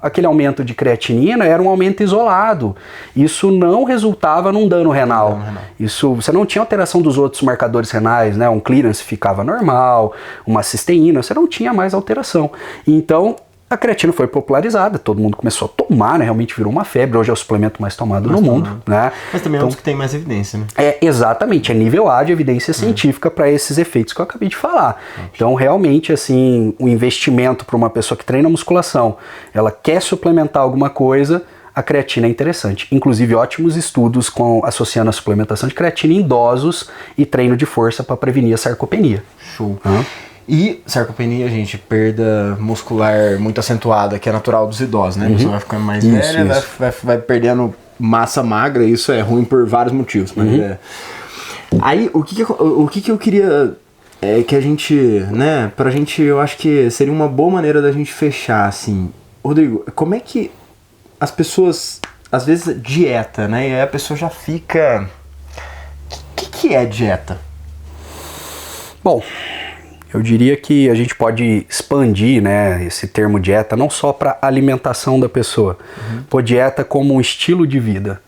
aquele aumento de creatinina era um aumento isolado. Isso não resultava num dano renal. Isso, você não tinha alteração dos outros marcadores renais, né? Um clearance ficava normal, uma cisteína, você não tinha mais alteração. Então, a creatina foi popularizada, todo mundo começou a tomar, né? Realmente virou uma febre, hoje é o suplemento mais tomado no mundo, né? Mas também é um dos que tem mais evidência, né? Exatamente, é nível A de evidência científica para esses efeitos que eu acabei de falar. Então, realmente, assim, o investimento para uma pessoa que treina musculação, ela quer suplementar alguma coisa, a creatina é interessante. Inclusive, ótimos estudos associando a suplementação de creatina em idosos e treino de força para prevenir a sarcopenia. Show. E sarcopenia, gente, perda muscular muito acentuada, que é natural dos idosos, né? A pessoa vai ficando mais velha, vai perdendo massa magra, e isso é ruim por vários motivos. Mas Aí, o que eu queria que a gente, né, pra gente, eu acho que seria uma boa maneira da gente fechar, assim. Rodrigo, como é que as pessoas, às vezes, dieta, né? E aí a pessoa já fica... O que é dieta? Bom, eu diria que a gente pode expandir, né, esse termo dieta não só para alimentação da pessoa, pô, dieta como um estilo de vida,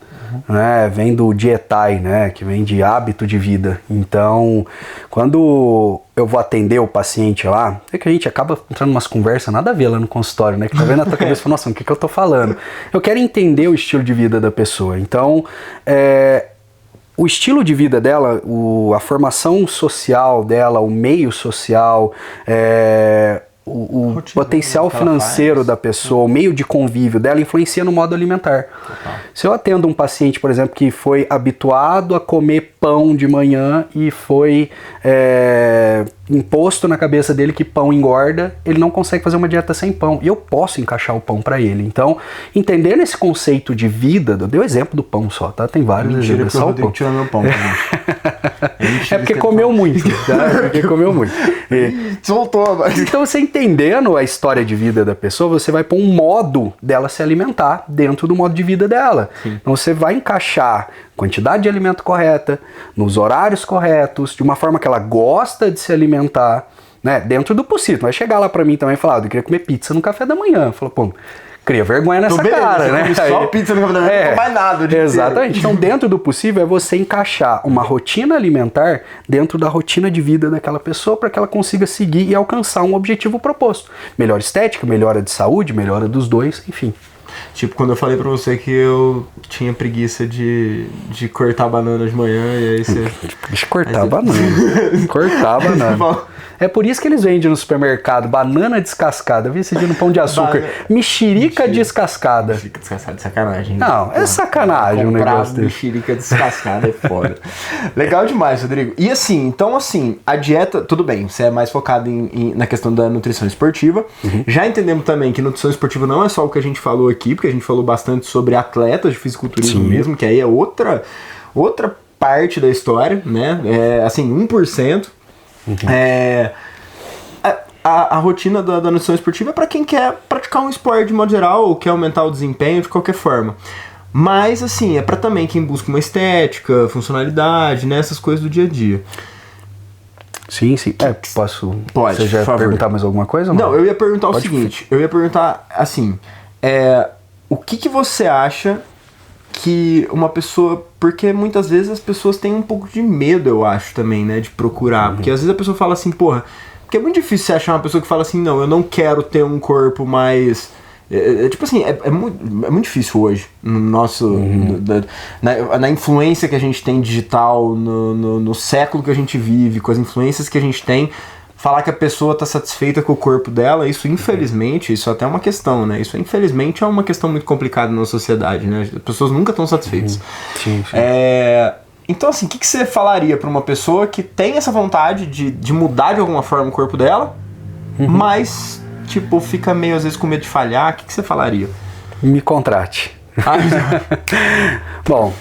né, vem do dietai, né, que vem de hábito de vida. Então, quando eu vou atender o paciente lá, é que a gente acaba entrando em umas conversas nada a ver lá no consultório, né, que tá vendo na tua cabeça e fala, nossa, o que eu tô falando? Eu quero entender o estilo de vida da pessoa. Então, o estilo de vida dela, a formação social dela, o meio social, o potencial financeiro da pessoa, o meio de convívio dela influencia no modo alimentar. Total. Se eu atendo um paciente, por exemplo, que foi habituado a comer pão de manhã e foi imposto na cabeça dele que pão engorda, ele não consegue fazer uma dieta sem pão. E eu posso encaixar o pão para ele. Então, entendendo esse conceito de vida, eu dei o exemplo do pão só, tá? Tem vários exemplos. Só o pão. Tirar meu pão. É porque comeu muito, tá? Porque comeu muito. Soltou, mas... Então, você entendendo a história de vida da pessoa, você vai pôr um modo dela se alimentar dentro do modo de vida dela. Sim. Então, você vai encaixar quantidade de alimento correta, nos horários corretos, de uma forma que ela gosta de se alimentar, né? Dentro do possível. Vai chegar lá pra mim também e falar, eu queria comer pizza no café da manhã. Fala, pô, cria vergonha nessa cara, né? Só pizza no café da manhã, não mais nada. Exatamente. Então, dentro do possível, é você encaixar uma rotina alimentar dentro da rotina de vida daquela pessoa para que ela consiga seguir e alcançar um objetivo proposto. Melhor estética, melhora de saúde, melhora dos dois, enfim. Tipo, quando eu falei pra você que eu tinha preguiça de cortar banana de manhã, e aí você... Deixa eu cortar a banana. Cortar a banana. É por isso que eles vendem no supermercado banana descascada. Eu vi esse dia no Pão de Açúcar. Mexerica descascada. Mexerica descascada de sacanagem. Não, é sacanagem o negócio desse. Mexerica descascada é foda. Legal demais, Rodrigo. E assim, então assim, a dieta, tudo bem, você é mais focado na questão da nutrição esportiva. Uhum. Já entendemos também que nutrição esportiva não é só o que a gente falou aqui, porque a gente falou bastante sobre atletas de fisiculturismo mesmo, que aí é outra parte da história, né? É, assim, 1%. Uhum. A rotina da nutrição esportiva é para quem quer praticar um esporte de modo geral ou quer aumentar o desempenho de qualquer forma. Mas, assim, é para também quem busca uma estética, funcionalidade, né? Essas coisas do dia a dia. Sim, sim. Posso... Pode, você já perguntar mais alguma coisa? Não, eu ia perguntar o seguinte. Eu ia perguntar, assim... o que você acha que uma pessoa... Porque muitas vezes as pessoas têm um pouco de medo, eu acho, também, né? De procurar. Porque às vezes a pessoa fala assim, porra... Porque é muito difícil você achar uma pessoa que fala assim, não, eu não quero ter um corpo mais... tipo assim, é muito difícil hoje, no nosso... Na influência que a gente tem digital, no século que a gente vive, com as influências que a gente tem... Falar que a pessoa está satisfeita com o corpo dela, isso infelizmente, isso até é uma questão, né? Isso infelizmente é uma questão muito complicada na sociedade, né? As pessoas nunca estão satisfeitas. Sim, sim. Então assim, o que você falaria para uma pessoa que tem essa vontade de mudar de alguma forma o corpo dela, mas, tipo, fica meio às vezes com medo de falhar? O que você falaria? Me contrate. Bom,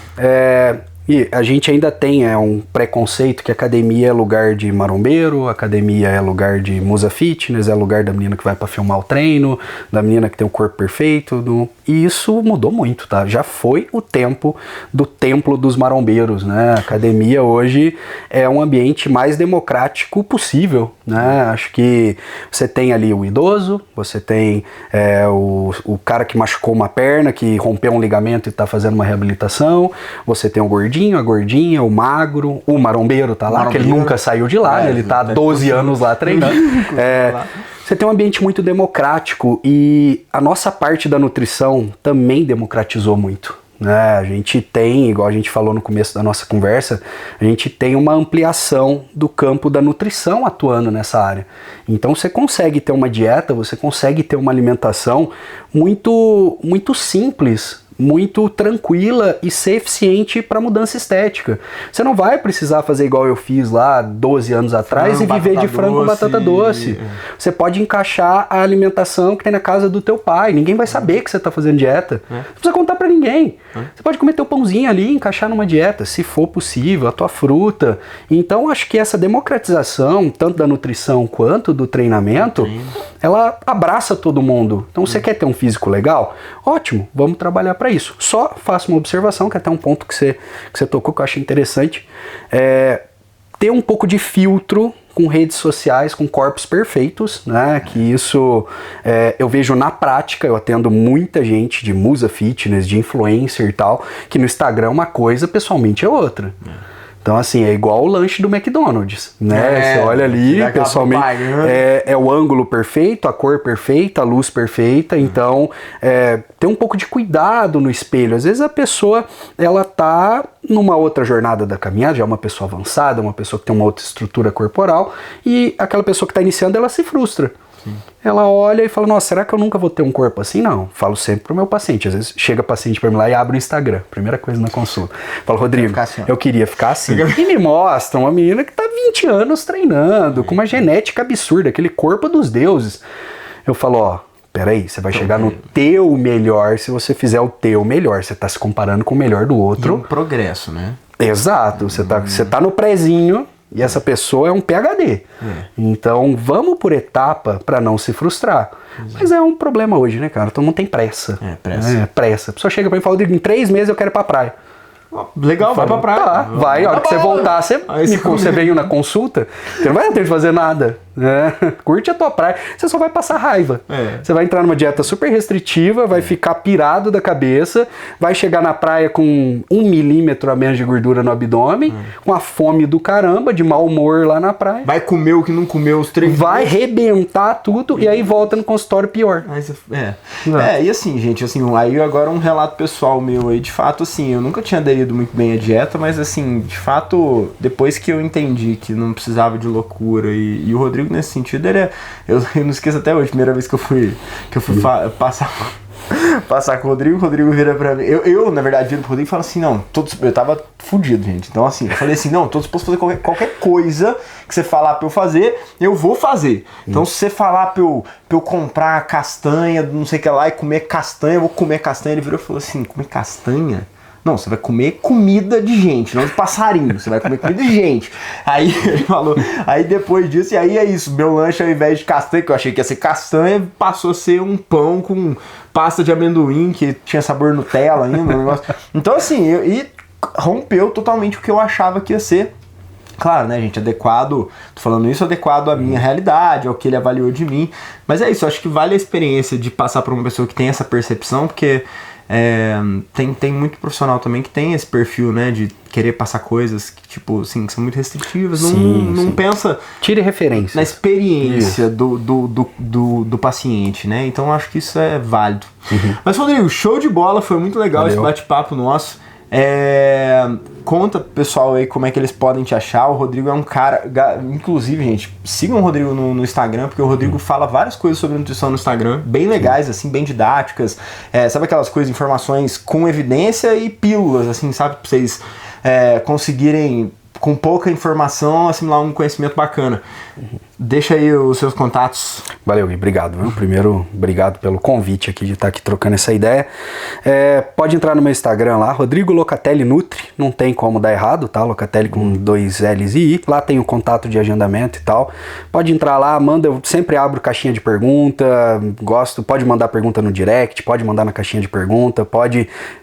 e a gente ainda tem um preconceito que academia é lugar de marombeiro, academia é lugar de musa fitness, é lugar da menina que vai para filmar o treino, da menina que tem o corpo perfeito. E isso mudou muito, tá? Já foi o tempo do templo dos marombeiros, né? A academia hoje é um ambiente mais democrático possível, né? Acho que você tem ali o idoso, você tem o cara que machucou uma perna, que rompeu um ligamento e está fazendo uma reabilitação, você tem o gordinho, a gordinha, o magro, o marombeiro tá lá, que ele nunca saiu de lá, né? Ele tá há 12 anos lá treinando. Você tem um ambiente muito democrático e a nossa parte da nutrição também democratizou muito, né? A gente tem, igual a gente falou no começo da nossa conversa, a gente tem uma ampliação do campo da nutrição atuando nessa área. Então você consegue ter uma dieta, você consegue ter uma alimentação muito, muito simples, muito tranquila e ser eficiente para mudança estética. Você não vai precisar fazer igual eu fiz lá 12 anos atrás e viver de frango com batata doce. Você pode encaixar a alimentação que tem na casa do teu pai. Ninguém vai saber que você está fazendo dieta. Não precisa contar para ninguém. Você pode comer teu pãozinho ali e encaixar numa dieta, se for possível, a tua fruta. Então acho que essa democratização, tanto da nutrição quanto do treinamento, ela abraça todo mundo. Então você quer ter um físico legal? Ótimo, vamos trabalhar para isso. Só faço uma observação, que é até um ponto que você tocou, que eu achei interessante. Ter um pouco de filtro com redes sociais, com corpos perfeitos, né? Que isso eu vejo na prática. Eu atendo muita gente de musa fitness, de influencer e tal, que no Instagram é uma coisa, pessoalmente é outra. Então, assim, é igual o lanche do McDonald's, né? Você olha ali, pessoalmente, é o ângulo perfeito, a cor perfeita, a luz perfeita. Então, ter um pouco de cuidado no espelho. Às vezes a pessoa, ela tá numa outra jornada da caminhada, já é uma pessoa avançada, uma pessoa que tem uma outra estrutura corporal, e aquela pessoa que está iniciando, ela se frustra. Sim. Ela olha e fala, nossa, será que eu nunca vou ter um corpo assim? Não, falo sempre pro meu paciente. Às vezes chega paciente pra mim lá e abre o Instagram, primeira coisa na consulta. Falo, Rodrigo, assim, eu queria ficar assim. E me mostra uma menina que tá 20 anos treinando, com uma genética absurda, aquele corpo dos deuses. Eu falo, ó, peraí, você vai chegar no teu melhor se você fizer o teu melhor. Você tá se comparando com o melhor do outro. E um progresso, né? Exato, você tá no prézinho e essa pessoa é um PhD. Então vamos por etapa para não se frustrar. Mas é um problema hoje, né, cara? Todo mundo tem pressa. Pressa. Pressa. A pessoa chega pra mim e fala, Rodrigo, em 3 meses eu quero ir pra praia. Legal, vai pra praia. Tá, vai, a hora que você voltar, você veio na consulta, você não vai ter de fazer nada. Curte a tua praia, você só vai passar raiva. Você vai entrar numa dieta super restritiva, vai ficar pirado da cabeça, vai chegar na praia com 1 milímetro a menos de gordura no abdômen, com a fome do caramba, de mau humor lá na praia. Vai comer o que não comeu os 3 vai rebentar tudo e aí volta no consultório pior. E assim, gente, assim, aí agora um relato pessoal meu aí, de fato, assim, eu nunca tinha aderido muito bem à dieta, mas assim, de fato, depois que eu entendi que não precisava de loucura e o Rodrigo nesse sentido, eu não esqueço até hoje, a primeira vez que eu fui passar com o Rodrigo vira pra mim, eu na verdade viro pro Rodrigo e falo assim, não, eu tava fudido, gente, então assim, eu falei assim, não, tô disposto a fazer qualquer coisa que você falar pra eu fazer, eu vou fazer. Então se você falar pra eu comprar castanha, não sei o que lá, e comer castanha, eu vou comer castanha. Ele virou e falou assim, comer castanha? Não, você vai comer comida de gente, não de passarinho, você vai comer comida de gente. Aí ele falou, aí depois disso, e aí é isso, meu lanche ao invés de castanha, que eu achei que ia ser castanha, passou a ser um pão com pasta de amendoim, que tinha sabor Nutella ainda, um negócio. Então assim, e rompeu totalmente o que eu achava que ia ser. Claro, né, gente, adequado, tô falando isso adequado à minha realidade, ao que ele avaliou de mim, mas é isso, eu acho que vale a experiência de passar por uma pessoa que tem essa percepção, porque tem muito profissional também que tem esse perfil, né, de querer passar coisas que, tipo, assim, que são muito restritivas, não pensa... Tire referência. Na experiência do paciente, né, então eu acho que isso é válido. Mas, Rodrigo, show de bola, foi muito legal esse bate-papo nosso. Conta pro pessoal aí como é que eles podem te achar. O Rodrigo é um cara, inclusive, gente, sigam o Rodrigo no Instagram, porque o Rodrigo fala várias coisas sobre nutrição no Instagram, bem legais, assim, bem didáticas, sabe aquelas coisas, informações com evidência e pílulas, assim, sabe, pra vocês conseguirem, com pouca informação, assimilar um conhecimento bacana. Deixa aí os seus contatos. Valeu, Gui, obrigado. Viu? Primeiro, obrigado pelo convite aqui de estar aqui trocando essa ideia. Pode entrar no meu Instagram lá, Rodrigo Locatelli Nutri, não tem como dar errado, tá? Locatelli com 2 L's e I. Lá tem o contato de agendamento e tal. Pode entrar lá, manda, eu sempre abro caixinha de pergunta, pode mandar pergunta no direct, pode mandar na caixinha de pergunta,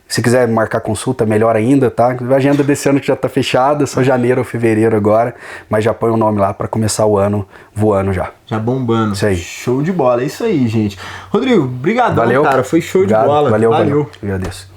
se quiser marcar consulta, melhor ainda, tá? A agenda desse ano que já tá fechada, só janeiro ou fevereiro agora, mas já põe o nome lá para começar o ano voando já. Já bombando. Isso aí. Show de bola, é isso aí, gente. Rodrigo, obrigado, valeu, cara, foi show de bola. Valeu. Eu agradeço.